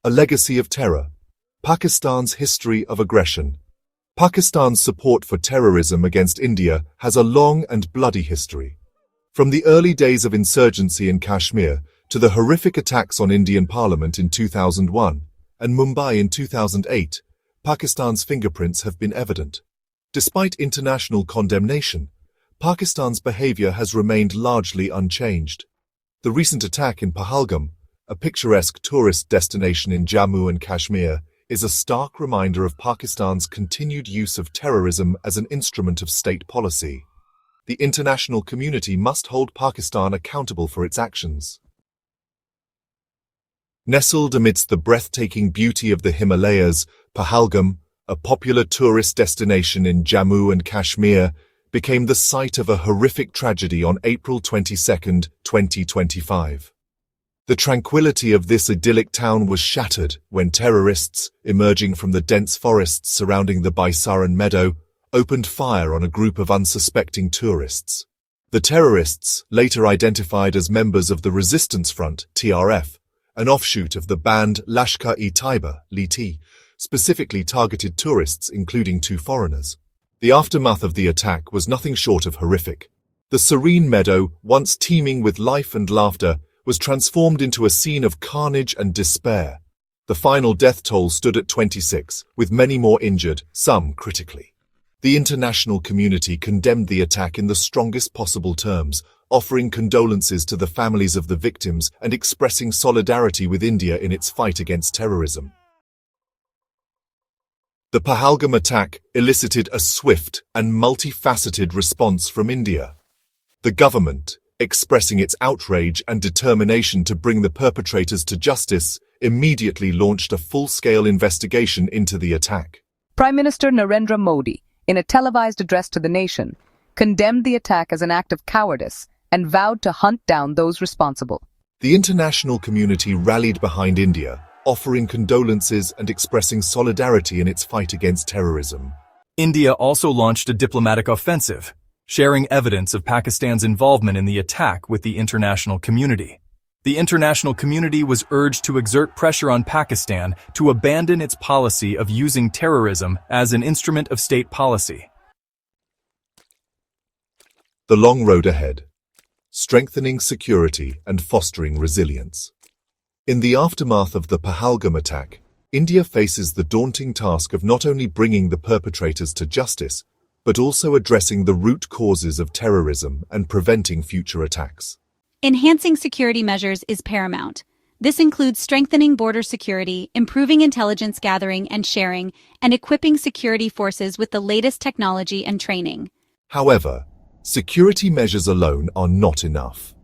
A legacy of terror. Pakistan's history of aggression. Pakistan's support for terrorism against India has a long and bloody history. From the early days of insurgency in Kashmir to the horrific attacks on Indian Parliament in 2001 and Mumbai in 2008, Pakistan's fingerprints have been evident. Despite international condemnation, Pakistan's behavior has remained largely unchanged. The recent attack in Pahalgam, a picturesque tourist destination in Jammu and Kashmir, is a stark reminder of Pakistan's continued use of terrorism as an instrument of state policy. The international community must hold Pakistan accountable for its actions. Nestled amidst the breathtaking beauty of the Himalayas, Pahalgam, a popular tourist destination in Jammu and Kashmir, became the site of a horrific tragedy on April 22, 2025. The tranquility of this idyllic town was shattered when terrorists, emerging from the dense forests surrounding the Baisaran meadow, opened fire on a group of unsuspecting tourists. The terrorists, later identified as members of the Resistance Front, TRF, an offshoot of the banned Lashkar-e-Taiba, LT, specifically targeted tourists, including 2 foreigners. The aftermath of the attack was nothing short of horrific. The serene meadow, once teeming with life and laughter, was transformed into a scene of carnage and despair. The final death toll stood at 26, with many more injured, some critically. The international community condemned the attack in the strongest possible terms, offering condolences to the families of the victims and expressing solidarity with India in its fight against terrorism. The Pahalgam attack elicited a swift and multifaceted response from India. The government, expressing its outrage and determination to bring the perpetrators to justice, immediately launched a full-scale investigation into the attack. Prime Minister Narendra Modi, in a televised address to the nation, condemned the attack as an act of cowardice and vowed to hunt down those responsible. The international community rallied behind India, offering condolences and expressing solidarity in its fight against terrorism. India also launched a diplomatic offensive, sharing evidence of Pakistan's involvement in the attack with the international community. The international community was urged to exert pressure on Pakistan to abandon its policy of using terrorism as an instrument of state policy. The long road ahead. Strengthening security and fostering resilience. In the aftermath of the Pahalgam attack, India faces the daunting task of not only bringing the perpetrators to justice, but also addressing the root causes of terrorism and preventing future attacks. Enhancing security measures is paramount. This includes strengthening border security, improving intelligence gathering and sharing, and equipping security forces with the latest technology and training. However, security measures alone are not enough.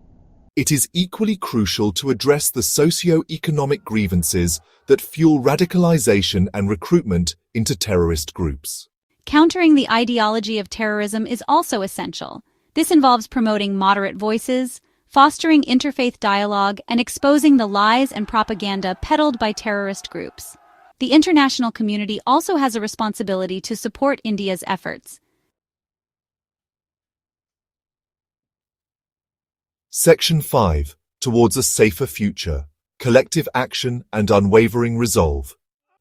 It is equally crucial to address the socio-economic grievances that fuel radicalization and recruitment into terrorist groups. Countering the ideology of terrorism is also essential. This involves promoting moderate voices, fostering interfaith dialogue, and exposing the lies and propaganda peddled by terrorist groups. The international community also has a responsibility to support India's efforts. Section 5. Towards a safer future. Collective action and unwavering resolve.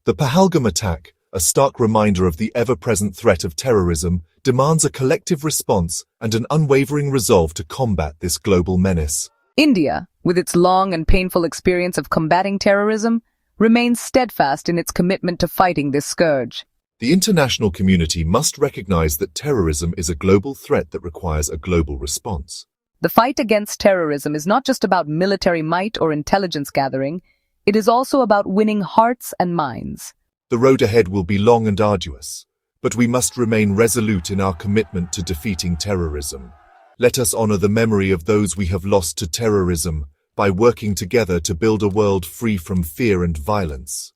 The Pahalgam attack, a stark reminder of the ever-present threat of terrorism, demands a collective response and an unwavering resolve to combat this global menace. India, with its long and painful experience of combating terrorism, remains steadfast in its commitment to fighting this scourge. The international community must recognize that terrorism is a global threat that requires a global response. The fight against terrorism is not just about military might or intelligence gathering, it is also about winning hearts and minds. The road ahead will be long and arduous, but we must remain resolute in our commitment to defeating terrorism. Let us honor the memory of those we have lost to terrorism by working together to build a world free from fear and violence.